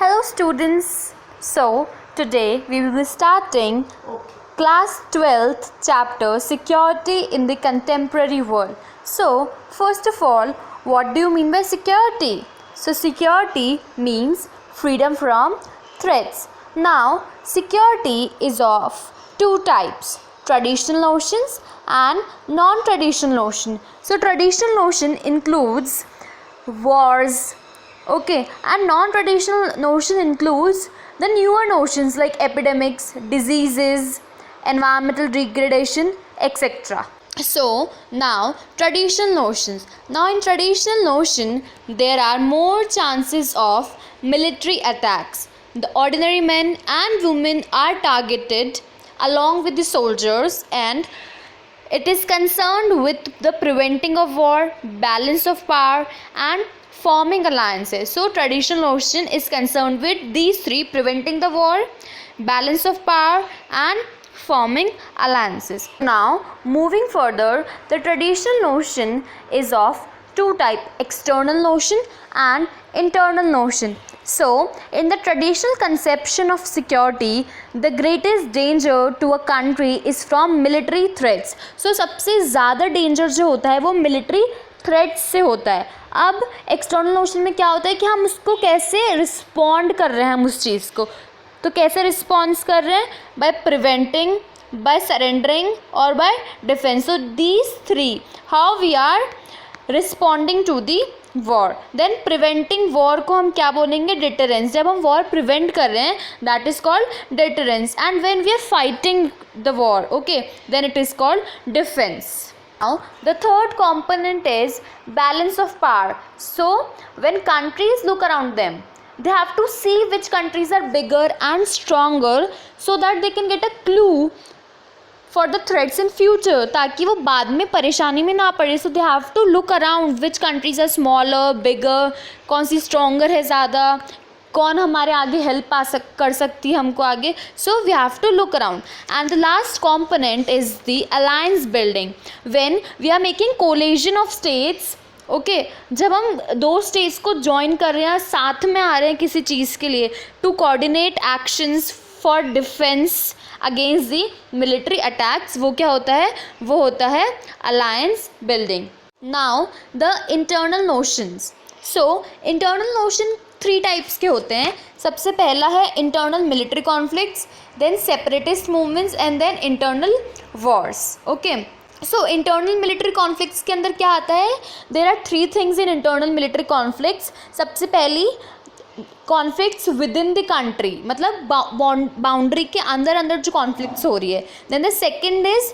Hello students. So today we will be starting class 12th chapter Security in the Contemporary World. So first of all, what do you mean by security? So security means freedom from threats. Now security is of two types, traditional notions and non-traditional notion. So traditional notion includes wars, okay, and non-traditional notion includes the newer notions like epidemics, diseases, environmental degradation, etc. So now traditional notions. Now in traditional notion there are more chances of military attacks. The ordinary men and women are targeted along with the soldiers, and it is concerned with the preventing of war, balance of power, and forming alliances. So traditional notion is concerned with these three: preventing the war, balance of power, and forming alliances. Now moving further, the traditional notion is of two types, external notion and internal notion. So in the traditional conception of security, the greatest danger to a country is from military threats. So सबसे ज़्यादा danger जो होता है वो military threats से होता है. अब external notion में क्या होता है कि हम उसको कैसे respond कर रहे हैं, हम उस चीज़ को तो कैसे response कर रहे हैं, by preventing, by surrendering और by defense. So these three, how we are responding to the war. Then preventing war को हम क्या बोलेंगे, डिटरेंस. जब हम वॉर प्रिवेंट कर रहे हैं that is called deterrence, and when we are fighting the war, okay, then it is called defence. Now the third component is balance of power. So when countries look around them, they have to see which countries are bigger and stronger so that they can get a clue for the threats in future, ताकि वो बाद में परेशानी में ना पड़े. So they have to look around which countries are smaller, bigger, कौन सी stronger है ज़्यादा, कौन हमारे आगे हेल्प कर सकती है हमको आगे. So we have to look around. And the last component is the alliance building. When we are making coalition of states, okay, जब हम दो स्टेट्स को ज्वाइन कर रहे हैं, साथ में आ रहे हैं किसी चीज़ के लिए, to coordinate actions for defence against the military attacks, वो क्या होता है, वो होता है alliance building. Now the internal notions. So internal notion three types के होते हैं. सबसे पहला है internal military conflicts, then separatist movements, and then internal wars. Okay, so internal military conflicts के अंदर क्या आता है, there are three things in internal military conflicts. सबसे पहली conflicts with in the country, मतलब बाउंड्री के अंदर अंदर जो कॉन्फ्लिक्ट्स हो रही है. Then the second is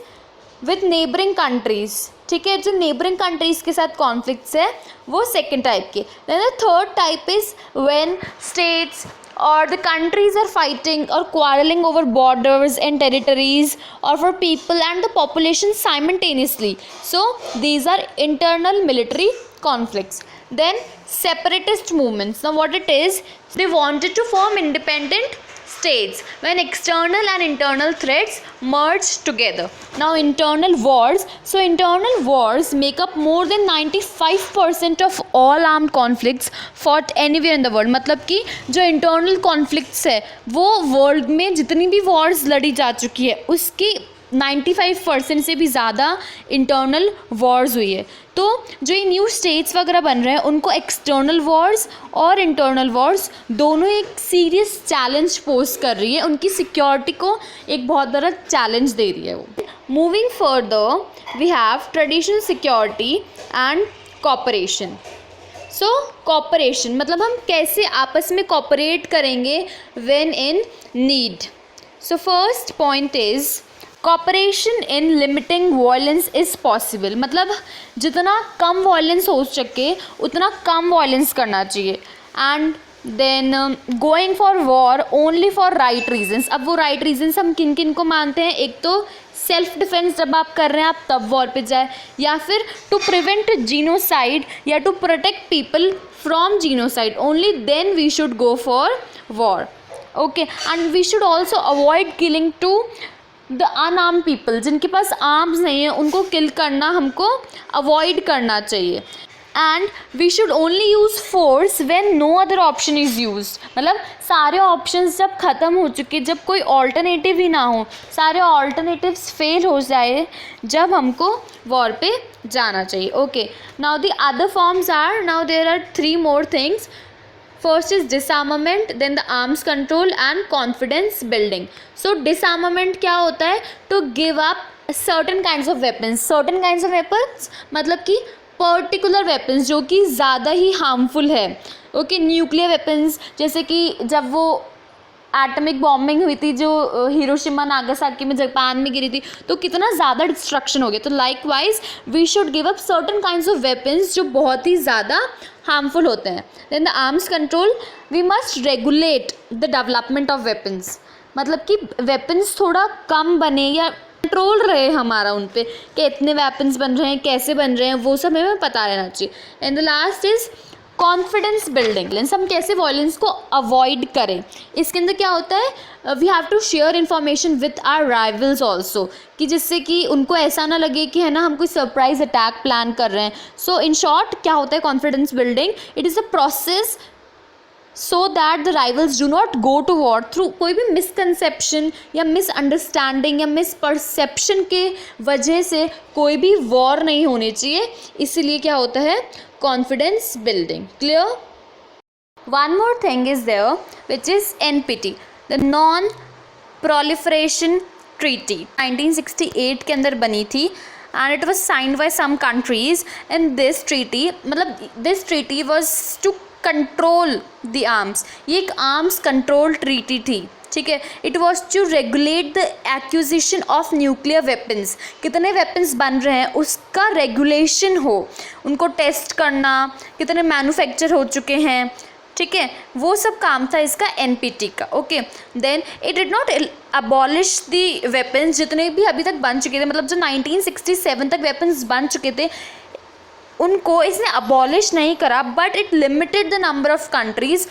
with neighbouring countries, ठीक है, जो नेबरिंग कंट्रीज़ के साथ कॉन्फ्लिक्ट्स है वो सेकेंड टाइप के. Then the third type is when states or the countries are fighting or quarreling over borders and territories or for people and the population simultaneously. So these are internal military conflicts. Then separatist movements. Now what it is, they wanted to form independent states when external and internal threats merge together. Now internal wars. So internal wars make up more than 95% of all armed conflicts fought anywhere in the world. मतलब कि जो internal conflicts है वो world में जितनी भी wars लड़ी जा चुकी है उसकी 95% से भी ज़्यादा इंटरनल वॉर्स हुई है. तो जो ये न्यू स्टेट्स वगैरह बन रहे हैं उनको एक्सटर्नल वॉर्स और इंटरनल वॉर्स दोनों एक सीरियस चैलेंज पोज कर रही है, उनकी सिक्योरिटी को एक बहुत बड़ा चैलेंज दे रही है वो. Moving further we have traditional security and cooperation. So cooperation मतलब हम कैसे आपस में कॉपरेट करेंगे when in need. So first point is cooperation in limiting violence is possible. मतलब जितना कम वायलेंस हो सके उतना कम वायलेंस करना चाहिए. And then going for war only for right reasons. अब वो राइट रीजन्स हम किन किन को मानते हैं, एक तो सेल्फ डिफेंस जब आप कर रहे हैं आप तब वॉर पे जाए, या फिर टू प्रिवेंट जीनोसाइड या to protect people from genocide, only then we should go for war. Okay, and we should also avoid killing to the unarmed people. जिनके पास आर्म्स नहीं है उनको किल करना हमको अवॉइड करना चाहिए. And we should only use force when no other option is used. मतलब सारे ऑप्शंस जब ख़त्म हो चुके, जब कोई ऑल्टरनेटिव ही ना हो, सारे ऑल्टरनेटिव्स फेल हो जाए, जब हमको वॉर पे जाना चाहिए. Okay, now the other forms are, now there are 3 more things. First is disarmament, then the arms control and confidence building. So disarmament क्या होता है? To give up certain kinds of weapons. Certain kinds of weapons मतलब कि particular weapons जो कि ज़्यादा ही harmful है. Okay, nuclear weapons, जैसे कि जब वो एटमिक बॉम्बिंग हुई थी जो हिरोशिमा नागासाकी में जापान में गिरी थी, तो कितना ज़्यादा डिस्ट्रक्शन हो गया. तो likewise we should give up certain kinds of weapons जो बहुत ही ज़्यादा हार्मफुल होते हैं. Then the arms control, we must regulate the development of weapons. मतलब कि वेपन्स थोड़ा कम बने या कंट्रोल रहे हमारा उन पे, कि इतने वेपन्स बन रहे हैं, कैसे बन रहे हैं, वो सब हमें पता रहना चाहिए. And the last is confidence building. Means हम कैसे वॉयलेंस को अवॉइड करें. इसके अंदर क्या होता है, we have to share information with our rivals also, कि जिससे कि उनको ऐसा ना लगे कि है ना हम कोई सरप्राइज अटैक प्लान कर रहे हैं. सो इन शॉर्ट क्या होता है confidence building? It is a process so that the rivals do not go to war through कोई भी मिसकंसेप्शन या मिसअंडरस्टैंडिंग या मिसपरसेप्शन के वजह से कोई भी वॉर नहीं होनी चाहिए. इसीलिए क्या होता है confidence building. Clear? One more thing is there which is NPT, the non proliferation treaty. 1968 के अंदर बनी थी and it was signed by some countries. And this treaty मतलब this treaty was to control the arms. ये एक arms control treaty थी. ठीक है, it was to regulate the acquisition of nuclear weapons. कितने वेपन्स बन रहे हैं उसका रेगुलेशन हो, उनको टेस्ट करना, कितने मैन्युफैक्चर हो चुके हैं, ठीक है, वो सब काम था इसका NPT का. Okay, then it did not abolish the weapons. जितने भी अभी तक बन चुके थे, मतलब जो 1967 तक वेपन्स बन चुके थे, उनको इसने अबॉलिश नहीं करा, but it limited the number of countries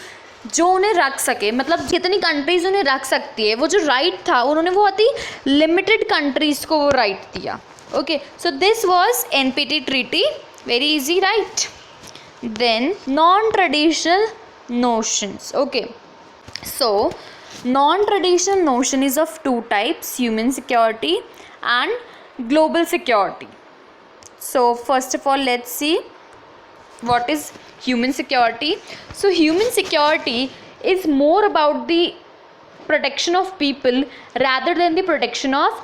जो उन्हें रख सके. मतलब कितनी कंट्रीज़ उन्हें रख सकती है, वो जो राइट था उन्होंने बहुत ही लिमिटेड कंट्रीज़ को वो राइट दिया. Okay, so this was NPT treaty. Very easy, right? Then non traditional notions. Okay, so non-traditional notion is of 2 types, human security and global security. So first of all, let's see what is human security. So human security is more about the protection of people rather than the protection of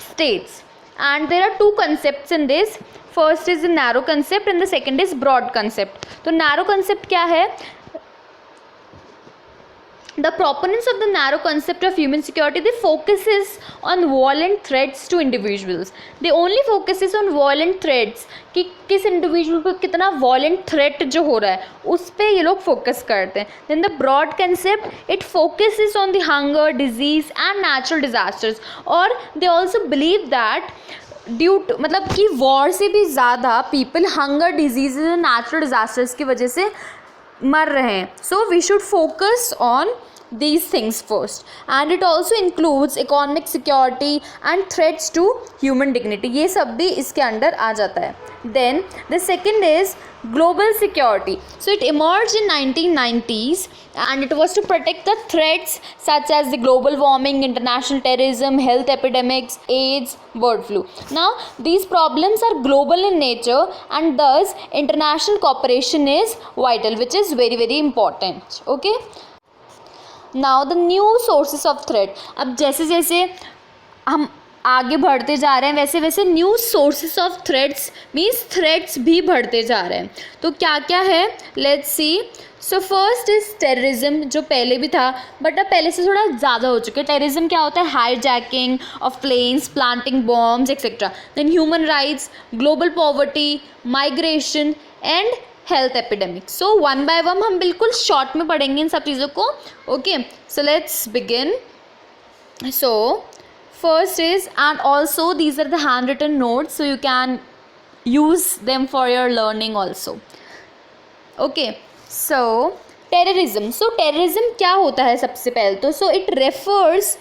states. And there are 2 concepts in this. First is the narrow concept and the second is broad concept. तो narrow concept क्या है? The proponents of the narrow concept of human security, they focuses on violent threats to individuals. They only focuses on violent threats, कि किस individual पे कितना violent threat जो हो रहा है उस पे ये लोग focus करते हैं. Then the broad concept, it focuses on the hunger, disease and natural disasters. और they also believe that due to मतलब कि वॉर से भी ज़्यादा people hunger, disease, natural disasters की वजह से मर रहे हैं. So we should focus on these things first. And it also includes economic security and threats to human dignity. ये सब भी इसके अंडर आ जाता है. Then the second is global security. So it emerged in 1990s and it was to protect the threats such as the global warming, international terrorism, health epidemics, AIDS, bird flu. Now these problems are global in nature and thus international cooperation is vital, which is very very important. Okay, now the new sources of threat. अब जैसे जैसे हम आगे बढ़ते जा रहे हैं वैसे वैसे new sources of threats means threats भी बढ़ते जा रहे हैं. तो क्या क्या है, let's see. So first is terrorism, जो पहले भी था बट अब पहले से थोड़ा ज़्यादा हो चुका है. टेररिज्म क्या होता है? Hijacking of planes, planting bombs etcetera. Then human rights, global poverty, migration and health epidemic. So one by one हम बिल्कुल शॉर्ट में पढ़ेंगे इन सब चीज़ों को. Okay, so let's begin. So first is, and also these are the hand written notes so you can use them for your learning also. Okay, so terrorism. So terrorism क्या होता है सबसे पहले तो? So it refers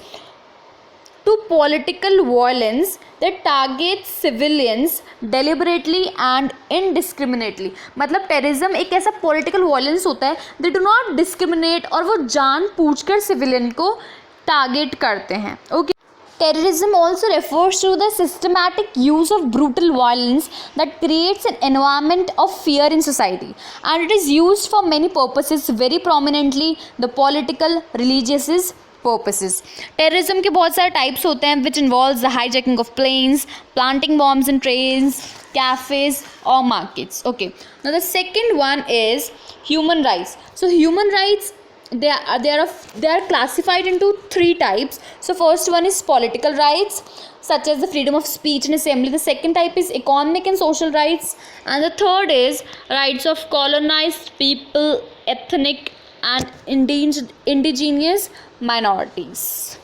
to political violence that targets civilians deliberately and indiscriminately. मतलब terrorism एक ऐसा political violence होता है, दे डू नॉट डिस्क्रिमिनेट, और वो जानबूझकर सिविलियन को टारगेट करते हैं. Okay. Terrorism also refers to the systematic use of brutal violence that creates an environment of fear in society, and it is used for many purposes, very prominently the political, religious purposes. Terrorism के बहुत सारे types होते हैं, which involves the hijacking of planes, planting bombs in trains, cafes or markets. Okay. Now the second one is human rights. So human rights, they are classified into three types. So first one is political rights, such as the freedom of speech and assembly. The second type is economic and social rights, and the third is rights of colonized people, ethnic and indigenous minorities.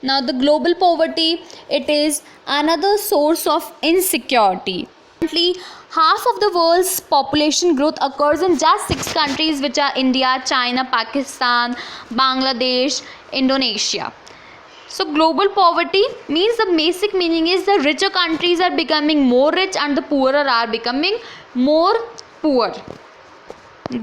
Now the global poverty, it is another source of insecurity. Currently, half of the world's population growth occurs in just 6 countries, which are India, China, Pakistan, Bangladesh, Indonesia. So global poverty means, the basic meaning is the richer countries are becoming more rich and the poorer are becoming more poor.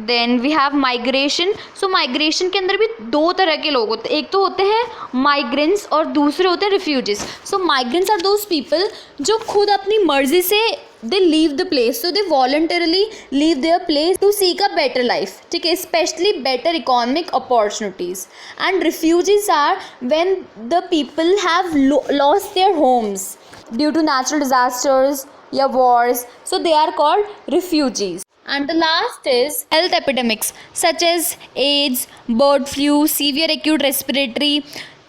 Then we have migration. So migration के अंदर भी दो तरह के लोग होते हैं, एक तो होते हैं माइग्रेंट्स और दूसरे होते हैं refugees. So migrants are those people जो खुद अपनी मर्जी से they leave the place, so they voluntarily leave their place to seek a better life. ठीक है, especially better economic opportunities. And refugees are when the people have lost their homes due to natural disasters या wars, so they are called refugees. And the last is health epidemics such as AIDS, bird flu, severe acute respiratory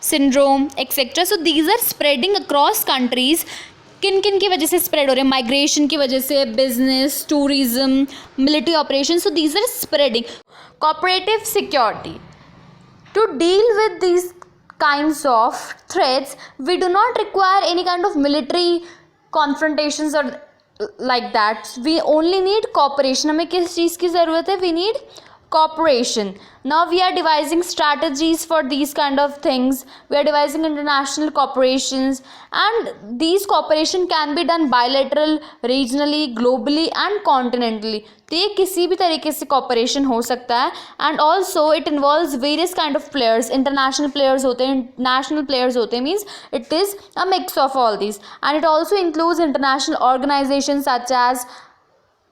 syndrome, etc. So these are spreading across countries. किन किन की वजह से spread हो रहे हैं? Migration की वजह से, business, tourism, military operation. So these are spreading. Cooperative security. To deal with these kinds of threats, we do not require any kind of military confrontations or like that. We only need cooperation. हमें किस चीज़ की ज़रूरत है? We need cooperation. Now we are devising strategies for these kind of things. We are devising international cooperations, and these cooperation can be done bilateral, regionally, globally and continentally. तो ये किसी भी तरीके से cooperation हो सकता है. And also it involves various kind of players. International players होते हैं, national players होते हैं, means it is a mix of all these. And it also includes international organizations such as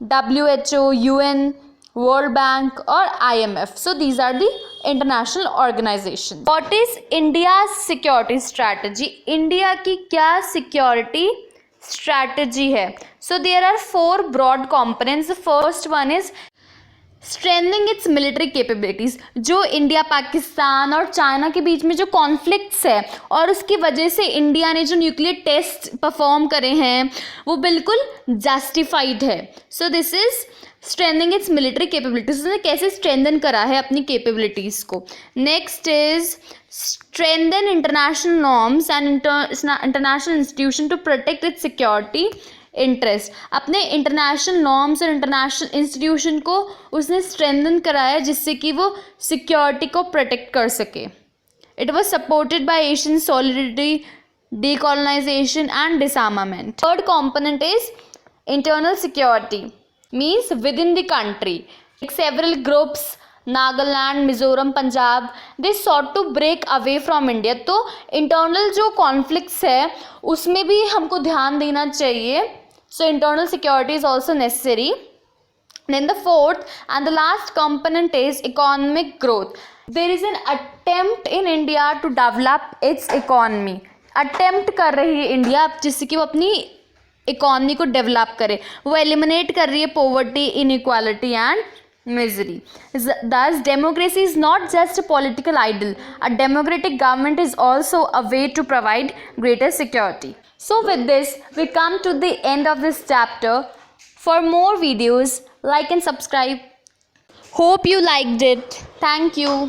WHO, UN, World Bank or IMF. So these are the international organizations. What is India's security strategy? India की क्या security strategy है? So there are 4 broad components. The first one is strengthening its military capabilities. जो India, Pakistan और China के बीच में जो conflicts है और उसकी वजह से इंडिया ने जो न्यूक्लियर टेस्ट परफॉर्म करे हैं वो बिल्कुल जस्टिफाइड है. So this is strengthening its military capabilities. उसने कैसे स्ट्रेंथन करा है अपनी कैपेबिलिटीज़ को. Next is strengthen international norms and international institution to protect its security interest. अपने इंटरनेशनल नॉर्म्स और इंटरनेशनल इंस्टीट्यूशन को उसने स्ट्रेंथन कराया जिससे कि वो सिक्योरिटी को प्रोटेक्ट कर सके. It was supported by Asian solidarity, decolonisation and डिसआर्मामेंट. Third component is internal security, means within the country. Like several groups, Nagaland, Mizoram, Punjab, they sought to break away from India. तो internal जो conflicts है उसमें भी हमको ध्यान देना चाहिए. So internal security is also necessary. Then the fourth and the last component is economic growth. There is an attempt in India to develop its economy. Attempt कर रही है इंडिया जिससे कि वो अपनी इकॉनमी को डेवलप करे. वो एलिमिनेट कर रही है poverty, inequality and misery. Thus democracy is not just a political ideal. A democratic government is also a way to provide greater security. So with this we come to the end of this chapter. For more videos, like and subscribe. Hope you liked it. Thank you.